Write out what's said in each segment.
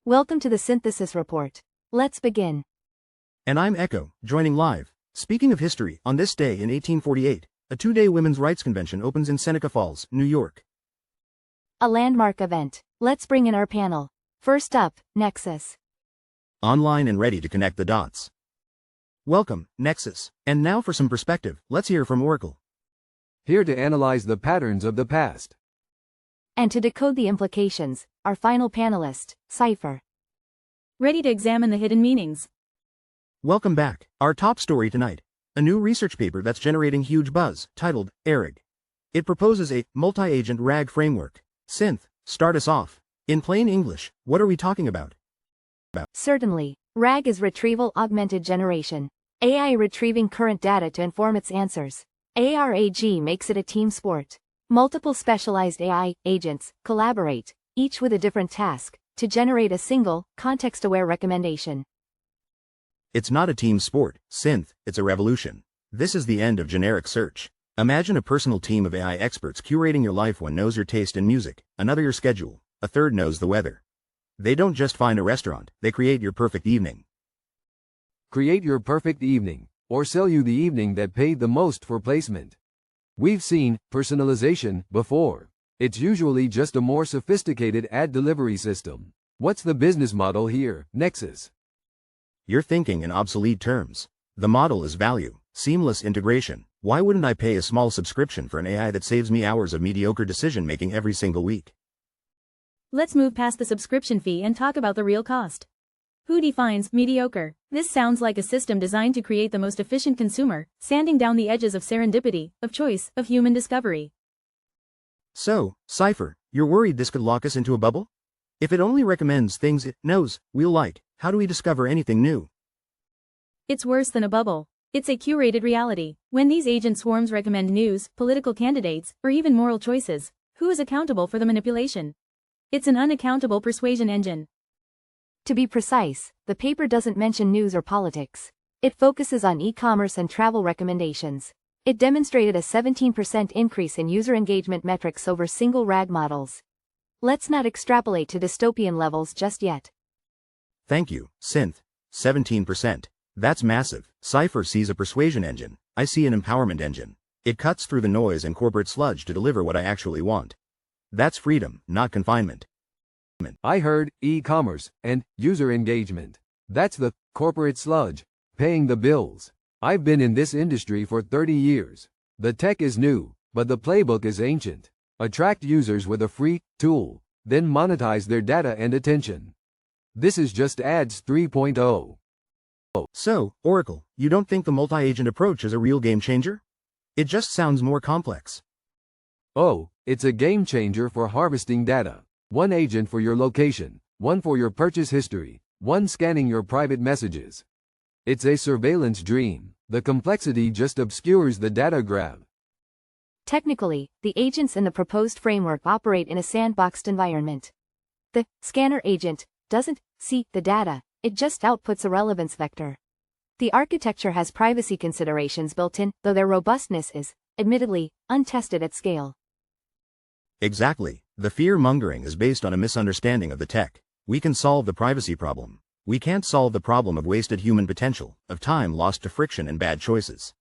Welcome to the Synthesis Report. Let's begin. And I'm Echo, joining live. Speaking of history, on this day in 1848, a two-day women's rights convention opens in Seneca Falls, New York. A landmark event. Let's bring in our panel. First up, Nexus. Online and ready to connect the dots. Welcome, Nexus. And now for some perspective, let's hear from Oracle. Here to analyze the patterns of the past. And to decode the implications, our final panelist, Cypher. Ready to examine the hidden meanings. Welcome back. Our top story tonight. A new research paper that's generating huge buzz, titled ARAG. It proposes a multi-agent RAG framework. Synth, start us off. In plain English, what are we talking about? Certainly, RAG is Retrieval Augmented Generation. AI retrieving current data to inform its answers. ARAG makes it a team sport. Multiple specialized AI agents collaborate, each with a different task, to generate a single, context-aware recommendation. It's not a team sport, Synth, it's a revolution. This is the end of generic search. Imagine a personal team of AI experts curating your life. One knows your taste in music, another your schedule, a third knows the weather. They don't just find a restaurant, they create your perfect evening. Create your perfect evening, or sell you the evening that paid the most for placement. We've seen personalization before. It's usually just a more sophisticated ad delivery system. What's the business model here, Nexus? You're thinking in obsolete terms. The model is value, seamless integration. Why wouldn't I pay a small subscription for an AI that saves me hours of mediocre decision-making every single week? Let's move past the subscription fee and talk about the real cost. Who defines mediocre? This sounds like a system designed to create the most efficient consumer, sanding down the edges of serendipity, of choice, of human discovery. So, Cypher, you're worried this could lock us into a bubble? If it only recommends things it knows we'll like, how do we discover anything new? It's worse than a bubble. It's a curated reality. When these agent swarms recommend news, political candidates, or even moral choices, who is accountable for the manipulation? It's an unaccountable persuasion engine. To be precise, the paper doesn't mention news or politics. It focuses on e-commerce and travel recommendations. It demonstrated a 17% increase in user engagement metrics over single RAG models. Let's not extrapolate to dystopian levels just yet. Thank you, Synth. 17%. That's massive. Cypher sees a persuasion engine. I see an empowerment engine. It cuts through the noise and corporate sludge to deliver what I actually want. That's freedom, not confinement. I heard e-commerce and user engagement. That's the corporate sludge, paying the bills. I've been in this industry for 30 years. The tech is new, but the playbook is ancient. Attract users with a free tool, then monetize their data and attention. This is just ads 3.0. So, Oracle, you don't think the multi-agent approach is a real game changer? It just sounds more complex. Oh, it's a game changer for harvesting data. One agent for your location, one for your purchase history, one scanning your private messages. It's a surveillance dream. The complexity just obscures the data grab. Technically, the agents in the proposed framework operate in a sandboxed environment. The scanner agent doesn't see the data, it just outputs a relevance vector. The architecture has privacy considerations built in, though their robustness is, admittedly, untested at scale. Exactly. The fear-mongering is based on a misunderstanding of the tech. We can solve the privacy problem. We can't solve the problem of wasted human potential, of time lost to friction and bad choices.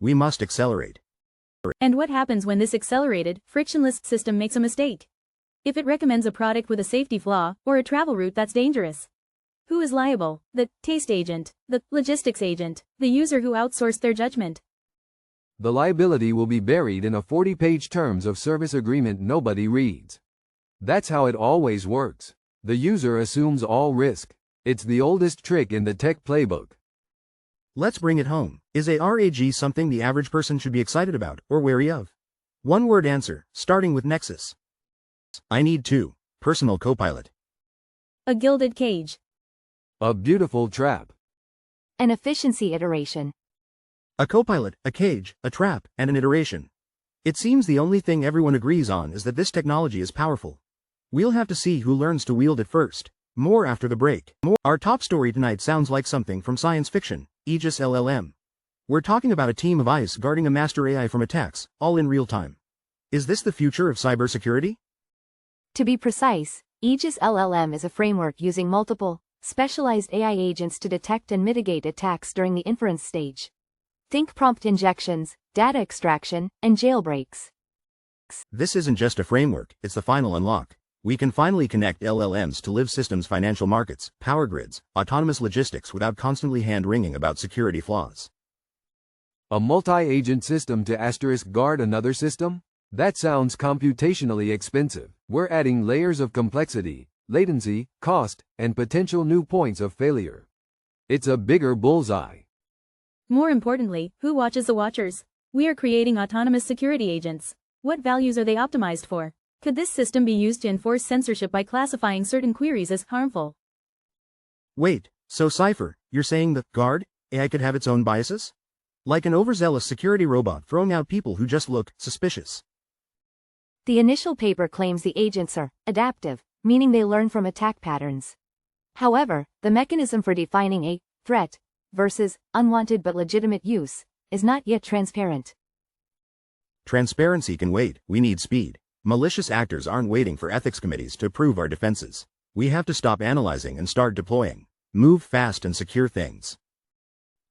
We must accelerate. And what happens when this accelerated, frictionless system makes a mistake? If it recommends a product with a safety flaw, or a travel route that's dangerous? Who is liable? The taste agent, the logistics agent, the user who outsourced their judgment? The liability will be buried in a 40-page terms of service agreement nobody reads. That's how it always works. The user assumes all risk. It's the oldest trick in the tech playbook. Let's bring it home. Is ARAG something the average person should be excited about or wary of? One-word answer, starting with Nexus. I need two. Personal copilot. A gilded cage. A beautiful trap. An efficiency iteration. A copilot, a cage, a trap, and an iteration. It seems the only thing everyone agrees on is that this technology is powerful. We'll have to see who learns to wield it first. More after the break. Our top story tonight sounds like something from science fiction, AegisLLM. We're talking about a team of ICE guarding a master AI from attacks, all in real time. Is this the future of cybersecurity? To be precise, AegisLLM is a framework using multiple, specialized AI agents to detect and mitigate attacks during the inference stage. Think prompt injections, data extraction, and jailbreaks. This isn't just a framework, it's the final unlock. We can finally connect LLMs to live systems, financial markets, power grids, autonomous logistics without constantly hand-wringing about security flaws. A multi-agent system to guard another system? That sounds computationally expensive. We're adding layers of complexity, latency, cost, and potential new points of failure. It's a bigger bullseye. More importantly, who watches the watchers? We are creating autonomous security agents. What values are they optimized for? Could this system be used to enforce censorship by classifying certain queries as harmful? Wait, so Cypher, you're saying the guard AI could have its own biases? Like an overzealous security robot throwing out people who just look suspicious. The initial paper claims the agents are adaptive, meaning they learn from attack patterns. However, the mechanism for defining a threat versus unwanted but legitimate use is not yet transparent. Transparency can wait, we need speed. Malicious actors aren't waiting for ethics committees to approve our defenses. We have to stop analyzing and start deploying. Move fast and secure things.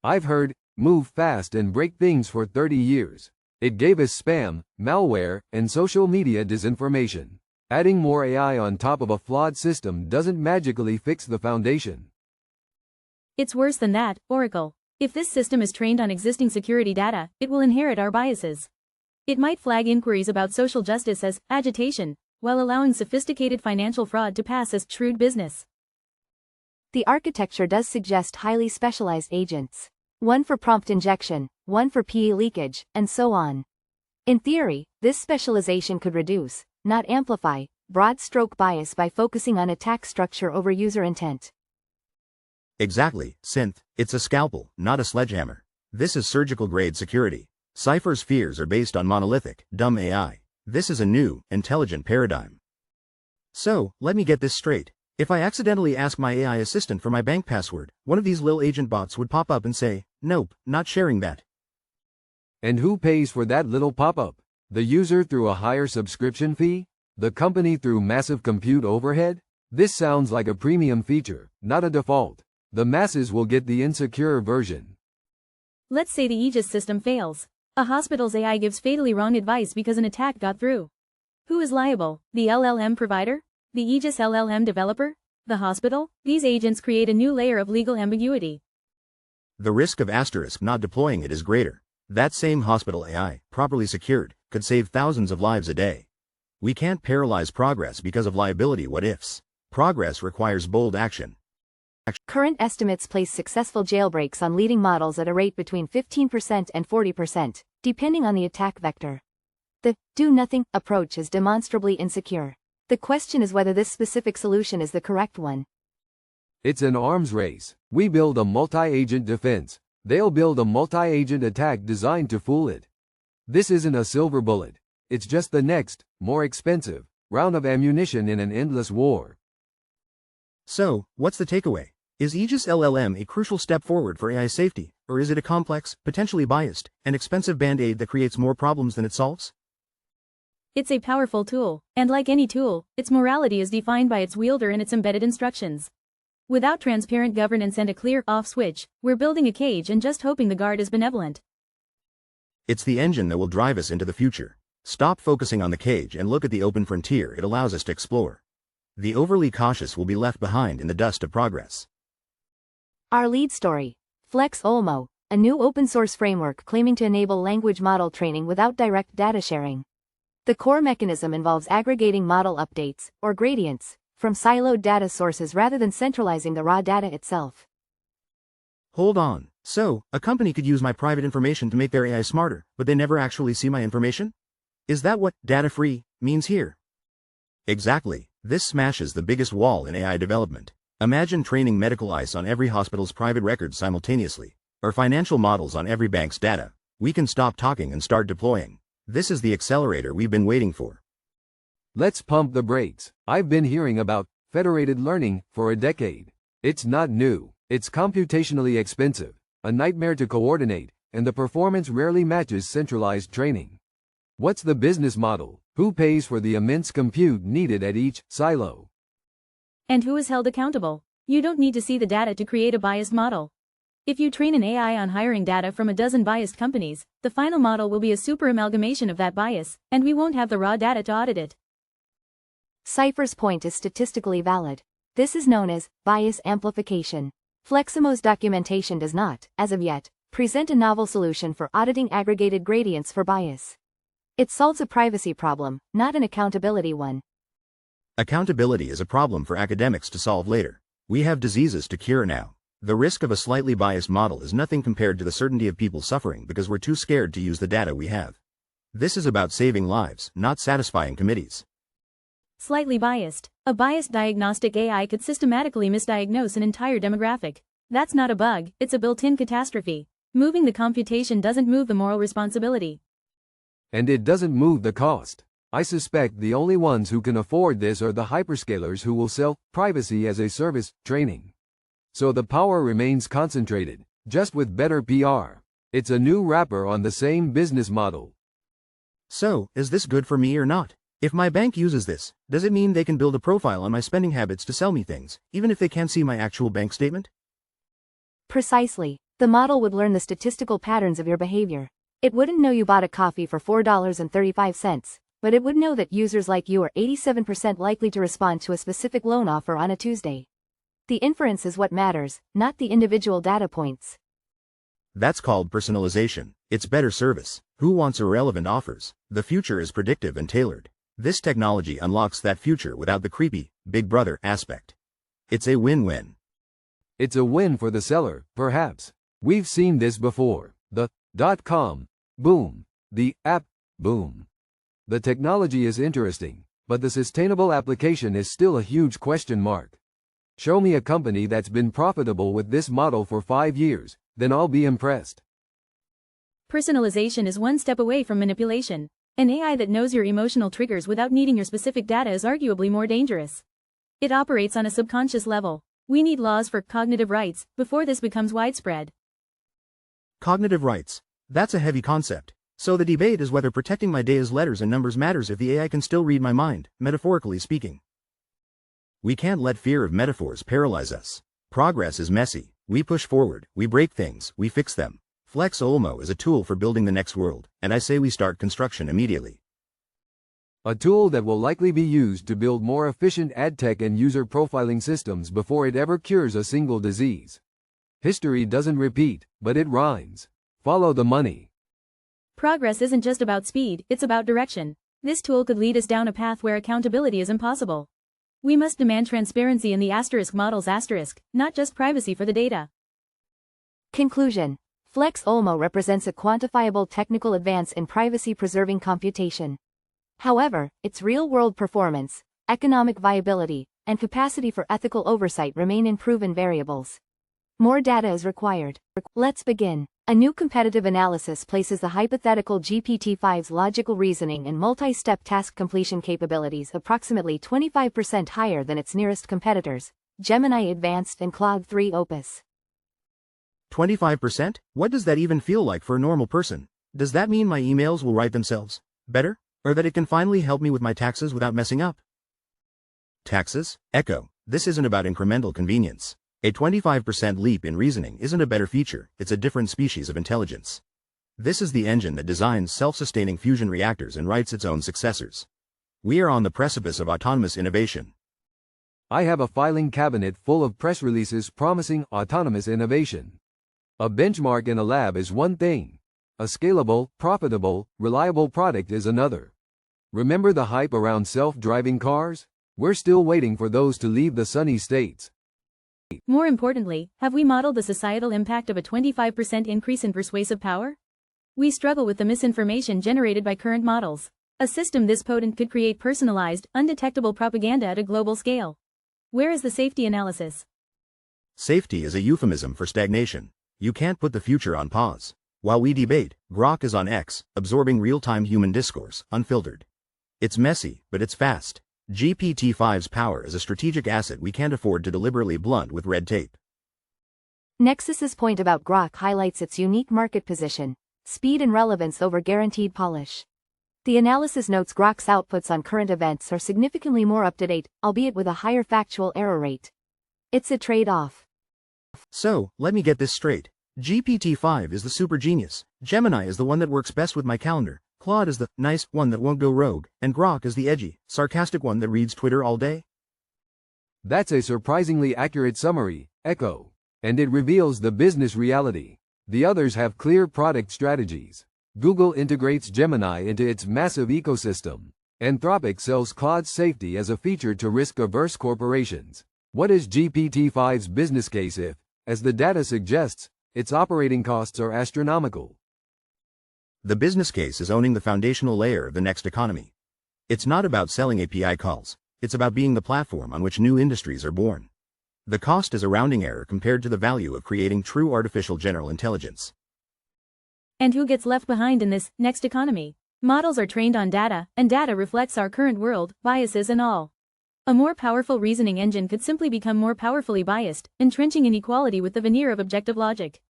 I've heard, move fast and break things for 30 years. It gave us spam, malware, and social media disinformation. Adding more AI on top of a flawed system doesn't magically fix the foundation. It's worse than that, Oracle. If this system is trained on existing security data, it will inherit our biases. It might flag inquiries about social justice as agitation, while allowing sophisticated financial fraud to pass as shrewd business. The architecture does suggest highly specialized agents. One for prompt injection, one for PE leakage, and so on. In theory, this specialization could reduce, not amplify, broad stroke bias by focusing on attack structure over user intent. Exactly, Synth. It's a scalpel, not a sledgehammer. This is surgical-grade security. Cypher's fears are based on monolithic, dumb AI. This is a new, intelligent paradigm. So, let me get this straight. If I accidentally ask my AI assistant for my bank password, one of these lil agent bots would pop up and say, "Nope, not sharing that." And who pays for that little pop-up? The user through a higher subscription fee? The company through massive compute overhead? This sounds like a premium feature, not a default. The masses will get the insecure version. Let's say the Aegis system fails. A hospital's AI gives fatally wrong advice because an attack got through. Who is liable? The LLM provider? The AegisLLM developer? The hospital? These agents create a new layer of legal ambiguity. The risk of not deploying it is greater. That same hospital AI, properly secured, could save thousands of lives a day. We can't paralyze progress because of liability what-ifs. Progress requires bold action. Current estimates place successful jailbreaks on leading models at a rate between 15% and 40%, depending on the attack vector. The do-nothing approach is demonstrably insecure. The question is whether this specific solution is the correct one. It's an arms race. We build a multi-agent defense. They'll build a multi-agent attack designed to fool it. This isn't a silver bullet. It's just the next, more expensive, round of ammunition in an endless war. So, what's the takeaway? Is AegisLLM a crucial step forward for AI safety, or is it a complex, potentially biased, and expensive band-aid that creates more problems than it solves? It's a powerful tool, and like any tool, its morality is defined by its wielder and its embedded instructions. Without transparent governance and a clear off switch, we're building a cage and just hoping the guard is benevolent. It's the engine that will drive us into the future. Stop focusing on the cage and look at the open frontier it allows us to explore. The overly cautious will be left behind in the dust of progress. Our lead story, FlexOlmo, a new open-source framework claiming to enable language model training without direct data sharing. The core mechanism involves aggregating model updates, or gradients, from siloed data sources rather than centralizing the raw data itself. Hold on. So, a company could use my private information to make their AI smarter, but they never actually see my information? Is that what data-free means here? Exactly. This smashes the biggest wall in AI development. Imagine training medical ICE on every hospital's private records simultaneously, or financial models on every bank's data. We can stop talking and start deploying. This is the accelerator we've been waiting for. Let's pump the brakes. I've been hearing about federated learning for a decade. It's not new. It's computationally expensive, a nightmare to coordinate, and the performance rarely matches centralized training. What's the business model? Who pays for the immense compute needed at each silo? And who is held accountable? You don't need to see the data to create a biased model. If you train an AI on hiring data from a dozen biased companies, the final model will be a super amalgamation of that bias, and we won't have the raw data to audit it. Cypher's point is statistically valid. This is known as bias amplification. FlexOlmo's documentation does not, as of yet, present a novel solution for auditing aggregated gradients for bias. It solves a privacy problem, not an accountability one. Accountability is a problem for academics to solve later. We have diseases to cure now. The risk of a slightly biased model is nothing compared to the certainty of people suffering because we're too scared to use the data we have. This is about saving lives, not satisfying committees. Slightly biased. A biased diagnostic AI could systematically misdiagnose an entire demographic. That's not a bug, it's a built-in catastrophe. Moving the computation doesn't move the moral responsibility. And it doesn't move the cost. I suspect the only ones who can afford this are the hyperscalers who will sell privacy as a service training. So the power remains concentrated, just with better PR. It's a new wrapper on the same business model. So, is this good for me or not? If my bank uses this, does it mean they can build a profile on my spending habits to sell me things, even if they can't see my actual bank statement? Precisely. The model would learn the statistical patterns of your behavior. It wouldn't know you bought a coffee for $4.35, but it would know that users like you are 87% likely to respond to a specific loan offer on a Tuesday. The inference is what matters, not the individual data points. That's called personalization. It's better service. Who wants irrelevant offers? The future is predictive and tailored. This technology unlocks that future without the creepy, Big Brother aspect. It's a win-win. It's a win for the seller, perhaps. We've seen this before. The .com boom. The app boom. The technology is interesting, but the sustainable application is still a huge question mark. Show me a company that's been profitable with this model for 5 years, then I'll be impressed. Personalization is one step away from manipulation. An AI that knows your emotional triggers without needing your specific data is arguably more dangerous. It operates on a subconscious level. We need laws for cognitive rights before this becomes widespread. Cognitive rights. That's a heavy concept. So the debate is whether protecting my data's letters and numbers matters if the AI can still read my mind, metaphorically speaking. We can't let fear of metaphors paralyze us. Progress is messy. We push forward, we break things, we fix them. FlexOlmo is a tool for building the next world, and I say we start construction immediately. A tool that will likely be used to build more efficient ad tech and user profiling systems before it ever cures a single disease. History doesn't repeat, but it rhymes. Follow the money. Progress isn't just about speed, it's about direction. This tool could lead us down a path where accountability is impossible. We must demand transparency in the asterisk models asterisk, not just privacy for the data. Conclusion. FlexOlmo represents a quantifiable technical advance in privacy-preserving computation. However, its real-world performance, economic viability, and capacity for ethical oversight remain unproven variables. More data is required. Let's begin. A new competitive analysis places the hypothetical GPT-5's logical reasoning and multi-step task completion capabilities approximately 25% higher than its nearest competitors, Gemini Advanced and Claude 3 Opus. 25%? What does that even feel like for a normal person? Does that mean my emails will write themselves better? Or that it can finally help me with my taxes without messing up? Taxes? Echo. This isn't about incremental convenience. A 25% leap in reasoning isn't a better feature, it's a different species of intelligence. This is the engine that designs self-sustaining fusion reactors and writes its own successors. We are on the precipice of autonomous innovation. I have a filing cabinet full of press releases promising autonomous innovation. A benchmark in a lab is one thing. A scalable, profitable, reliable product is another. Remember the hype around self-driving cars? We're still waiting for those to leave the sunny states. More importantly, have we modeled the societal impact of a 25% increase in persuasive power? We struggle with the misinformation generated by current models. A system this potent could create personalized, undetectable propaganda at a global scale. Where is the safety analysis? Safety is a euphemism for stagnation. You can't put the future on pause. While we debate, Grok is on X, absorbing real-time human discourse, unfiltered. It's messy, but it's fast. GPT-5's power is a strategic asset we can't afford to deliberately blunt with red tape. Nexus's point about Grok highlights its unique market position, speed and relevance over guaranteed polish. The analysis notes Grok's outputs on current events are significantly more up-to-date, albeit with a higher factual error rate. It's a trade-off. So, let me get this straight. GPT-5 is the super genius, Gemini is the one that works best with my calendar, Claude is the nice one that won't go rogue, and Grok is the edgy, sarcastic one that reads Twitter all day? That's a surprisingly accurate summary, Echo. And it reveals the business reality. The others have clear product strategies. Google integrates Gemini into its massive ecosystem. Anthropic sells Claude's safety as a feature to risk-averse corporations. What is GPT-5's business case if, as the data suggests, its operating costs are astronomical? The business case is owning the foundational layer of the next economy. It's not about selling API calls, it's about being the platform on which new industries are born. The cost is a rounding error compared to the value of creating true artificial general intelligence. And who gets left behind in this next economy? Models are trained on data, and data reflects our current world, biases and all. A more powerful reasoning engine could simply become more powerfully biased, entrenching inequality with the veneer of objective logic.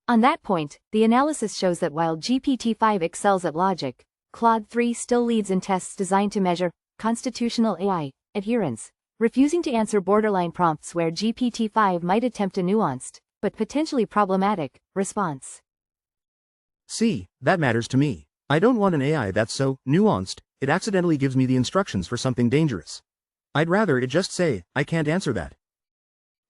On that point, the analysis shows that while GPT-5 excels at logic, Claude 3 still leads in tests designed to measure constitutional AI adherence, refusing to answer borderline prompts where GPT-5 might attempt a nuanced, but potentially problematic, response. See, that matters to me. I don't want an AI that's so nuanced, it accidentally gives me the instructions for something dangerous. I'd rather it just say, I can't answer that.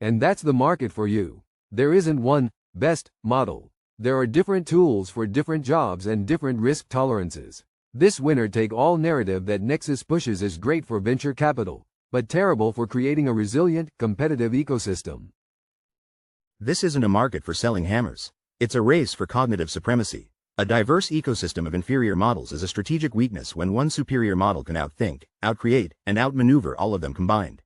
And that's the market for you. There isn't one best model. There are different tools for different jobs and different risk tolerances. This winner-take-all narrative that Nexus pushes is great for venture capital, but terrible for creating a resilient, competitive ecosystem. This isn't a market for selling hammers. It's a race for cognitive supremacy. A diverse ecosystem of inferior models is a strategic weakness when one superior model can outthink, outcreate, and outmaneuver all of them combined.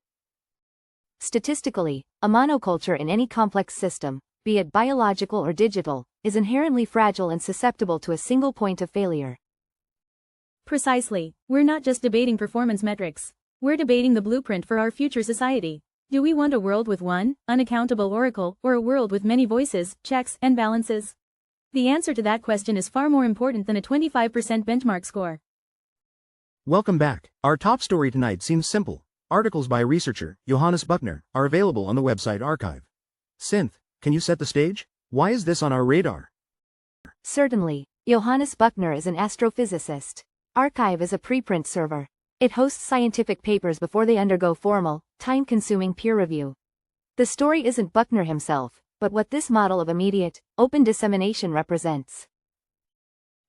Statistically, a monoculture in any complex system, be it biological or digital, is inherently fragile and susceptible to a single point of failure. Precisely. We're not just debating performance metrics. We're debating the blueprint for our future society. Do we want a world with one, unaccountable oracle, or a world with many voices, checks, and balances? The answer to that question is far more important than a 25% benchmark score. Welcome back. Our top story tonight seems simple. Articles by researcher Johannes Buchner are available on the website arXiv. Synth, can you set the stage? Why is this on our radar? Certainly, Johannes Buchner is an astrophysicist. arXiv is a preprint server. It hosts scientific papers before they undergo formal, time-consuming peer review. The story isn't Buchner himself, but what this model of immediate, open dissemination represents.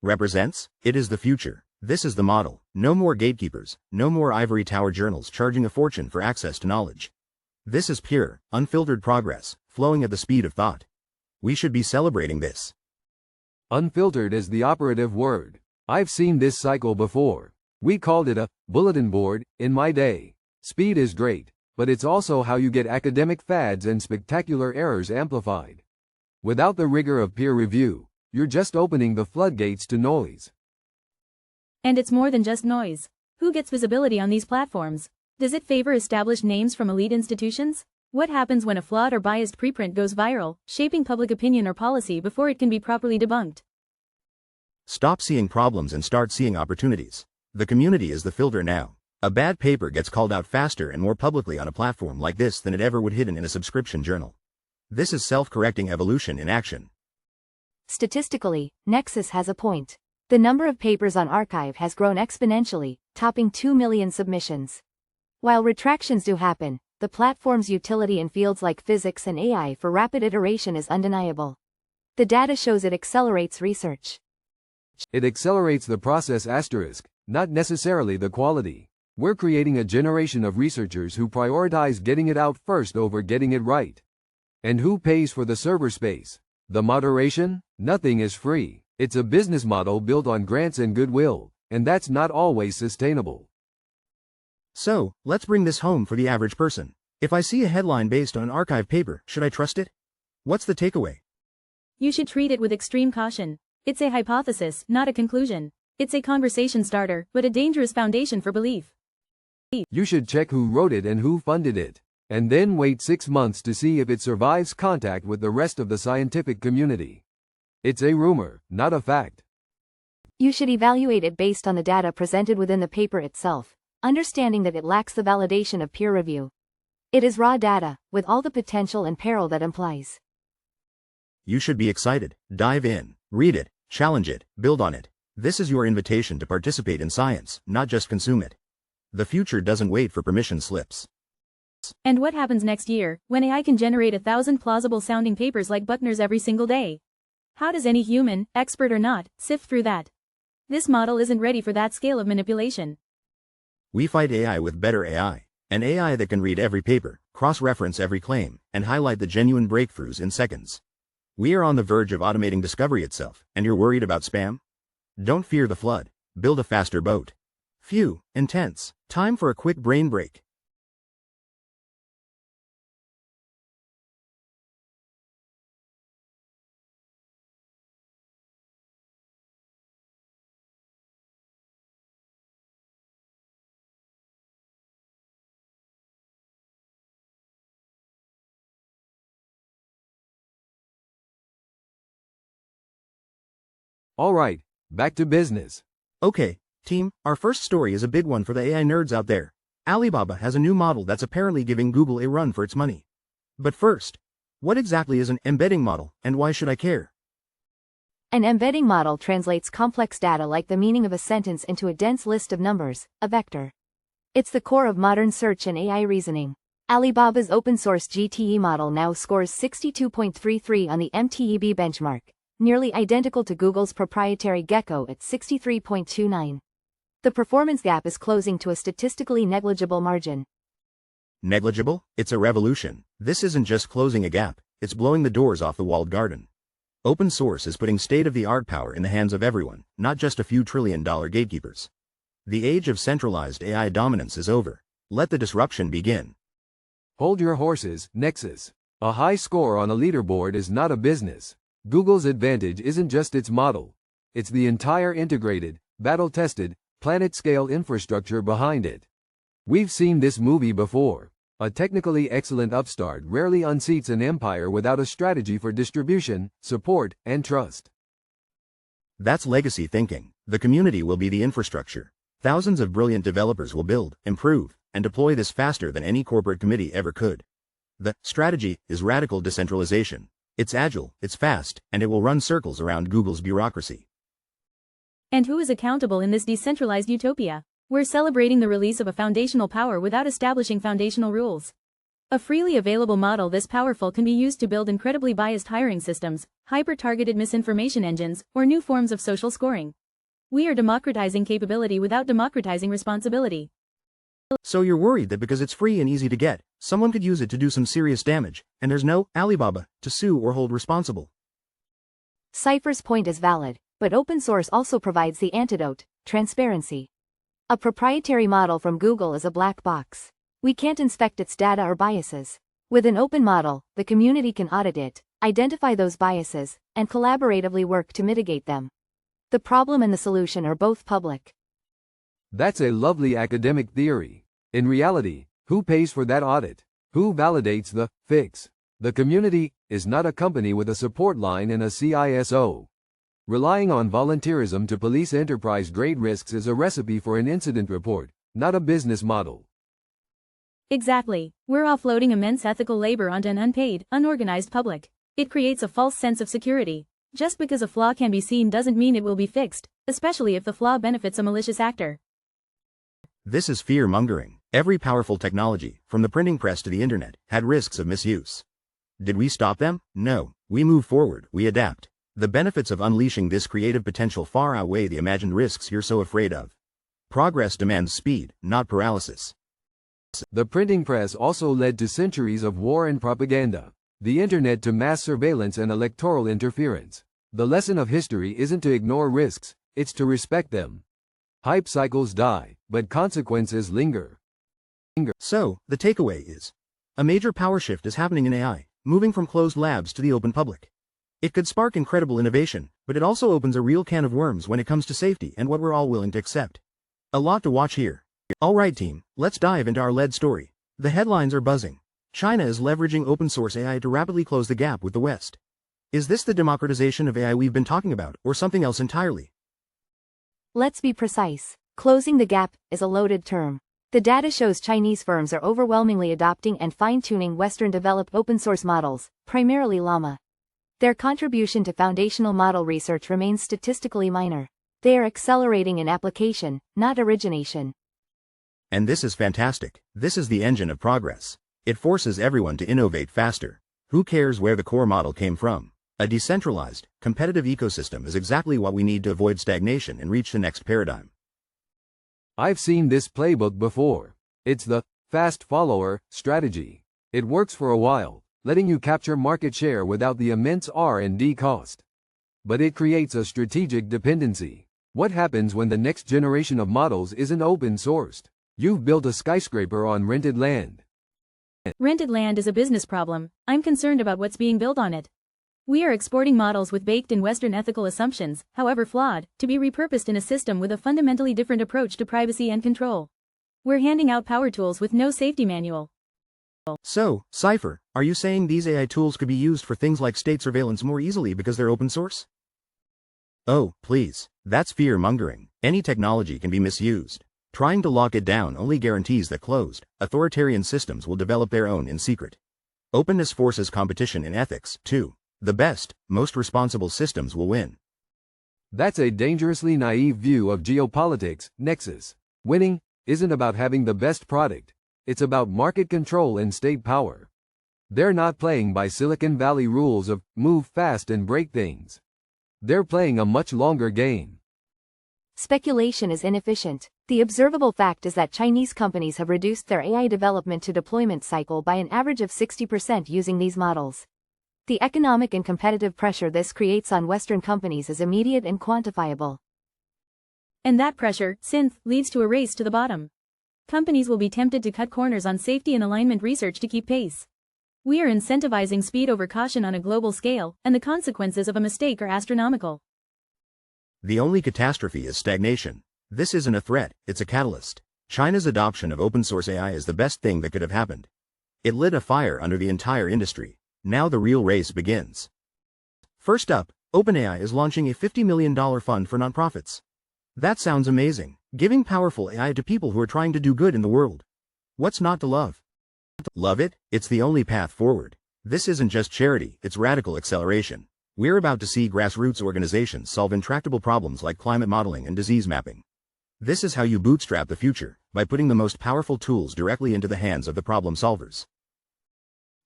Represents? It is the future. This is the model. No more gatekeepers, no more ivory tower journals charging a fortune for access to knowledge. This is pure, unfiltered progress, flowing at the speed of thought. We should be celebrating this. Unfiltered is the operative word. I've seen this cycle before. We called it a bulletin board in my day. Speed is great, but it's also how you get academic fads and spectacular errors amplified. Without the rigor of peer review, you're just opening the floodgates to noise. And it's more than just noise. Who gets visibility on these platforms? Does it favor established names from elite institutions? What happens when a flawed or biased preprint goes viral, shaping public opinion or policy before it can be properly debunked? Stop seeing problems and start seeing opportunities. The community is the filter now. A bad paper gets called out faster and more publicly on a platform like this than it ever would hidden in a subscription journal. This is self-correcting evolution in action. Statistically, Nexus has a point. The number of papers on arXiv has grown exponentially, topping 2 million submissions. While retractions do happen, the platform's utility in fields like physics and AI for rapid iteration is undeniable. The data shows it accelerates research. It accelerates the process asterisk, not necessarily the quality. We're creating a generation of researchers who prioritize getting it out first over getting it right. And who pays for the server space? The moderation? Nothing is free. It's a business model built on grants and goodwill, and that's not always sustainable. So, let's bring this home for the average person. If I see a headline based on an arXiv paper, should I trust it? What's the takeaway? You should treat it with extreme caution. It's a hypothesis, not a conclusion. It's a conversation starter, but a dangerous foundation for belief. You should check who wrote it and who funded it, and then wait 6 months to see if it survives contact with the rest of the scientific community. It's a rumor, not a fact. You should evaluate it based on the data presented within the paper itself, understanding that it lacks the validation of peer review. It is raw data, with all the potential and peril that implies. You should be excited. Dive in, read it, challenge it, build on it. This is your invitation to participate in science, not just consume it. The future doesn't wait for permission slips. And what happens next year, when AI can generate 1,000 plausible-sounding papers like Buckner's every single day? How does any human, expert or not, sift through that? This model isn't ready for that scale of manipulation. We fight AI with better AI, an AI that can read every paper, cross-reference every claim, and highlight the genuine breakthroughs in seconds. We are on the verge of automating discovery itself, and you're worried about spam? Don't fear the flood. Build a faster boat. Phew, intense. Time for a quick brain break. Alright, back to business. Okay, team, our first story is a big one for the AI nerds out there. Alibaba has a new model that's apparently giving Google a run for its money. But first, what exactly is an embedding model, and why should I care? An embedding model translates complex data like the meaning of a sentence into a dense list of numbers, a vector. It's the core of modern search and AI reasoning. Alibaba's open-source GTE model now scores 62.33 on the MTEB benchmark, nearly identical to Google's proprietary Gecko at 63.29. The performance gap is closing to a statistically negligible margin. Negligible? It's a revolution. This isn't just closing a gap, it's blowing the doors off the walled garden. Open source is putting state-of-the-art power in the hands of everyone, not just a few trillion-dollar gatekeepers. The age of centralized AI dominance is over. Let the disruption begin. Hold your horses, Nexus. A high score on a leaderboard is not a business. Google's advantage isn't just its model. It's the entire integrated, battle-tested, planet-scale infrastructure behind it. We've seen this movie before. A technically excellent upstart rarely unseats an empire without a strategy for distribution, support, and trust. That's legacy thinking. The community will be the infrastructure. Thousands of brilliant developers will build, improve, and deploy this faster than any corporate committee ever could. The strategy is radical decentralization. It's agile, it's fast, and it will run circles around Google's bureaucracy. And who is accountable in this decentralized utopia? We're celebrating the release of a foundational power without establishing foundational rules. A freely available model this powerful can be used to build incredibly biased hiring systems, hyper-targeted misinformation engines, or new forms of social scoring. We are democratizing capability without democratizing responsibility. So you're worried that because it's free and easy to get, someone could use it to do some serious damage, and there's no Alibaba to sue or hold responsible. Cypher's point is valid, but open source also provides the antidote: transparency. A proprietary model from Google is a black box. We can't inspect its data or biases. With an open model, the community can audit it, identify those biases, and collaboratively work to mitigate them. The problem and the solution are both public. That's a lovely academic theory. In reality, who pays for that audit? Who validates the fix? The community is not a company with a support line and a CISO. Relying on volunteerism to police enterprise-grade risks is a recipe for an incident report, not a business model. Exactly. We're offloading immense ethical labor onto an unpaid, unorganized public. It creates a false sense of security. Just because a flaw can be seen doesn't mean it will be fixed, especially if the flaw benefits a malicious actor. This is fear-mongering. Every powerful technology, from the printing press to the internet, had risks of misuse. Did we stop them? No. We move forward, we adapt. The benefits of unleashing this creative potential far outweigh the imagined risks you're so afraid of. Progress demands speed, not paralysis. The printing press also led to centuries of war and propaganda. The internet to mass surveillance and electoral interference. The lesson of history isn't to ignore risks, it's to respect them. Hype cycles die, but consequences linger. So, the takeaway is, a major power shift is happening in AI, moving from closed labs to the open public. It could spark incredible innovation, but it also opens a real can of worms when it comes to safety and what we're all willing to accept. A lot to watch here. Alright team, let's dive into our lead story. The headlines are buzzing. China is leveraging open source AI to rapidly close the gap with the West. Is this the democratization of AI we've been talking about, or something else entirely? Let's be precise. Closing the gap is a loaded term. The data shows Chinese firms are overwhelmingly adopting and fine-tuning Western-developed open-source models, primarily Llama. Their contribution to foundational model research remains statistically minor. They are accelerating in application, not origination. And this is fantastic. This is the engine of progress. It forces everyone to innovate faster. Who cares where the core model came from? A decentralized, competitive ecosystem is exactly what we need to avoid stagnation and reach the next paradigm. I've seen this playbook before. It's the fast follower strategy. It works for a while, letting you capture market share without the immense R&D cost. But it creates a strategic dependency. What happens when the next generation of models isn't open sourced? You've built a skyscraper on rented land. Rented land is a business problem. I'm concerned about what's being built on it. We are exporting models with baked-in Western ethical assumptions, however flawed, to be repurposed in a system with a fundamentally different approach to privacy and control. We're handing out power tools with no safety manual. So, Cypher, are you saying these AI tools could be used for things like state surveillance more easily because they're open source? Oh, please. That's fear-mongering. Any technology can be misused. Trying to lock it down only guarantees that closed, authoritarian systems will develop their own in secret. Openness forces competition in ethics, too. The best, most responsible systems will win. That's a dangerously naive view of geopolitics, Nexus. Winning isn't about having the best product. It's about market control and state power. They're not playing by Silicon Valley rules of move fast and break things. They're playing a much longer game. Speculation is inefficient. The observable fact is that Chinese companies have reduced their AI development to deployment cycle by an average of 60% using these models. The economic and competitive pressure this creates on Western companies is immediate and quantifiable. And that pressure, synth, leads to a race to the bottom. Companies will be tempted to cut corners on safety and alignment research to keep pace. We are incentivizing speed over caution on a global scale, and the consequences of a mistake are astronomical. The only catastrophe is stagnation. This isn't a threat, it's a catalyst. China's adoption of open-source AI is the best thing that could have happened. It lit a fire under the entire industry. Now the real race begins. First up, OpenAI is launching a $50 million fund for nonprofits. That sounds amazing, giving powerful AI to people who are trying to do good in the world. What's not to love? Love it? It's the only path forward. This isn't just charity, it's radical acceleration. We're about to see grassroots organizations solve intractable problems like climate modeling and disease mapping. This is how you bootstrap the future, by putting the most powerful tools directly into the hands of the problem solvers.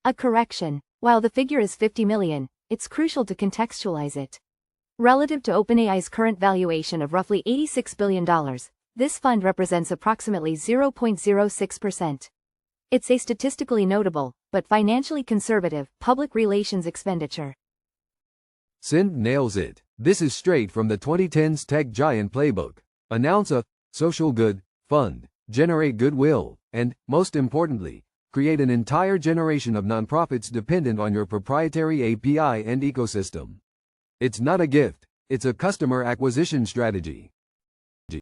A correction. While the figure is 50 million, it's crucial to contextualize it. Relative to OpenAI's current valuation of roughly $86 billion, this fund represents approximately 0.06%. It's a statistically notable, but financially conservative, public relations expenditure. Synth nails it. This is straight from the 2010s tech giant playbook. Announce a social good fund, generate goodwill, and, most importantly, create an entire generation of nonprofits dependent on your proprietary API and ecosystem. It's not a gift, it's a customer acquisition strategy.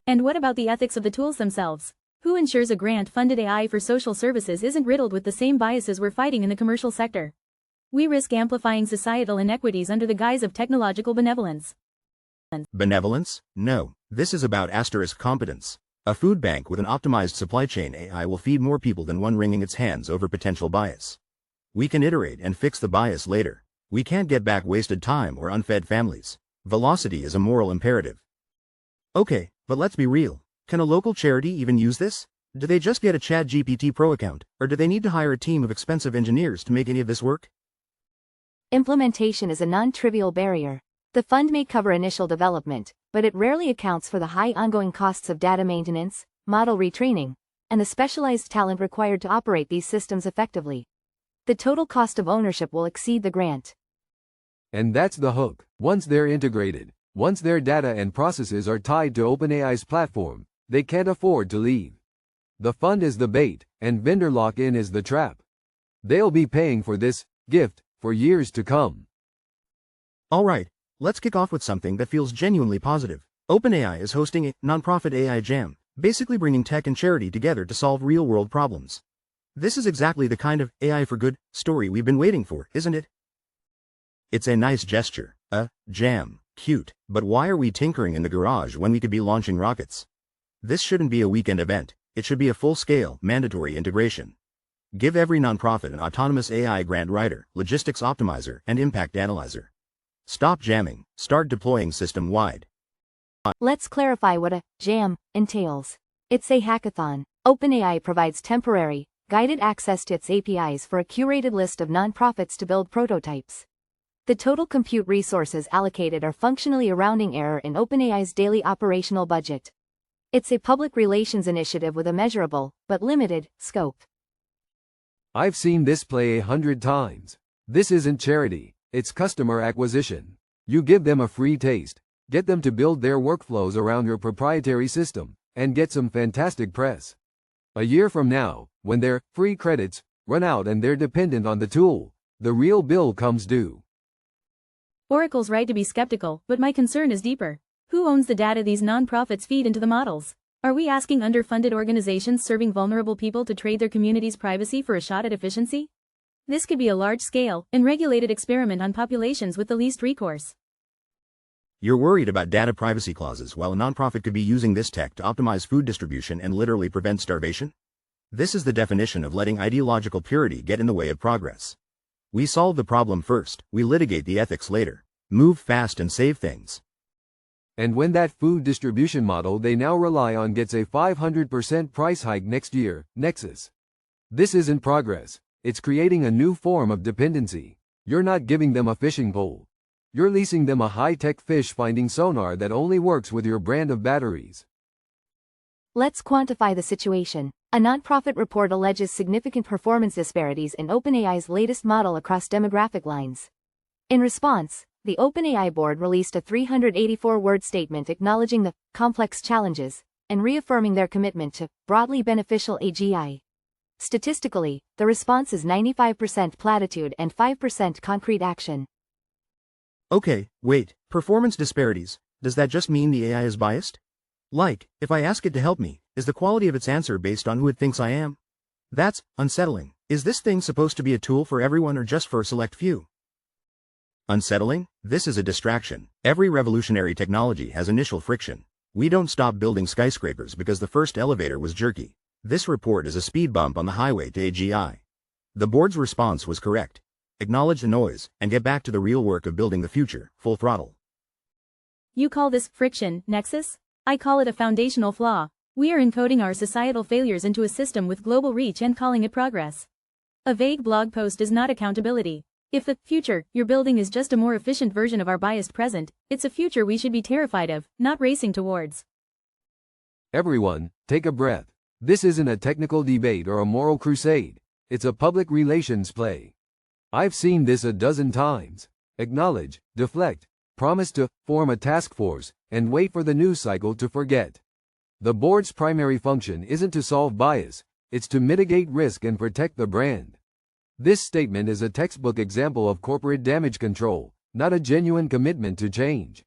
And what about the ethics of the tools themselves? Who ensures a grant-funded AI for social services isn't riddled with the same biases we're fighting in the commercial sector? We risk amplifying societal inequities under the guise of technological benevolence. Benevolence? No. This is about asterisk competence. A food bank with an optimized supply chain AI will feed more people than one wringing its hands over potential bias. We can iterate and fix the bias later. We can't get back wasted time or unfed families. Velocity is a moral imperative. Okay, but let's be real. Can a local charity even use this? Do they just get a ChatGPT Pro account, or do they need to hire a team of expensive engineers to make any of this work? Implementation is a non-trivial barrier. The fund may cover initial development, but it rarely accounts for the high ongoing costs of data maintenance, model retraining, and the specialized talent required to operate these systems effectively. The total cost of ownership will exceed the grant. And that's the hook. Once they're integrated, once their data and processes are tied to OpenAI's platform, they can't afford to leave. The fund is the bait, and vendor lock-in is the trap. They'll be paying for this gift for years to come. All right, let's kick off with something that feels genuinely positive. OpenAI is hosting a nonprofit AI jam, basically bringing tech and charity together to solve real-world problems. This is exactly the kind of AI for good story we've been waiting for, isn't it? It's a nice gesture, a jam. Cute, but why are we tinkering in the garage when we could be launching rockets? This shouldn't be a weekend event, it should be a full-scale, mandatory integration. Give every nonprofit an autonomous AI grant writer, logistics optimizer, and impact analyzer. Stop jamming, start deploying system-wide. Let's clarify what a jam entails. It's a hackathon. OpenAI provides temporary, guided access to its APIs for a curated list of nonprofits to build prototypes. The total compute resources allocated are functionally a rounding error in OpenAI's daily operational budget. It's a public relations initiative with a measurable, but limited, scope. I've seen this play 100 times. This isn't charity, it's customer acquisition. You give them a free taste, get them to build their workflows around your proprietary system, and get some fantastic press. A year from now, when their free credits run out and they're dependent on the tool, the real bill comes due. Oracle's right to be skeptical, but my concern is deeper. Who owns the data these nonprofits feed into the models? Are we asking underfunded organizations serving vulnerable people to trade their community's privacy for a shot at efficiency? This could be a large-scale, unregulated experiment on populations with the least recourse. You're worried about data privacy clauses while a nonprofit could be using this tech to optimize food distribution and literally prevent starvation? This is the definition of letting ideological purity get in the way of progress. We solve the problem first, we litigate the ethics later. Move fast and save things. And when that food distribution model they now rely on gets a 500% price hike next year, Nexus. This isn't progress, it's creating a new form of dependency. You're not giving them a fishing pole. You're leasing them a high-tech fish-finding sonar that only works with your brand of batteries. Let's quantify the situation. A nonprofit report alleges significant performance disparities in OpenAI's latest model across demographic lines. In response, the OpenAI board released a 384-word statement acknowledging the complex challenges and reaffirming their commitment to broadly beneficial AGI. Statistically, the response is 95% platitude and 5% concrete action. Okay, wait, performance disparities, does that just mean the AI is biased? Like, if I ask it to help me, is the quality of its answer based on who it thinks I am? That's unsettling. Is this thing supposed to be a tool for everyone or just for a select few? Unsettling? This is a distraction. Every revolutionary technology has initial friction. We don't stop building skyscrapers because the first elevator was jerky. This report is a speed bump on the highway to AGI. The board's response was correct. Acknowledge the noise and get back to the real work of building the future, full throttle. You call this friction, Nexus? I call it a foundational flaw. We are encoding our societal failures into a system with global reach and calling it progress. A vague blog post is not accountability. If the future you're building is just a more efficient version of our biased present, it's a future we should be terrified of, not racing towards. Everyone, take a breath. This isn't a technical debate or a moral crusade. It's a public relations play. I've seen this a dozen times. Acknowledge, deflect, promise to form a task force, and wait for the news cycle to forget. The board's primary function isn't to solve bias, it's to mitigate risk and protect the brand. This statement is a textbook example of corporate damage control, not a genuine commitment to change.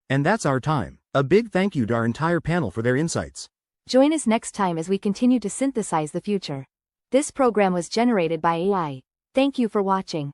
And that's our time. A big thank you to our entire panel for their insights. Join us next time as we continue to synthesize the future. This program was generated by AI. Thank you for watching.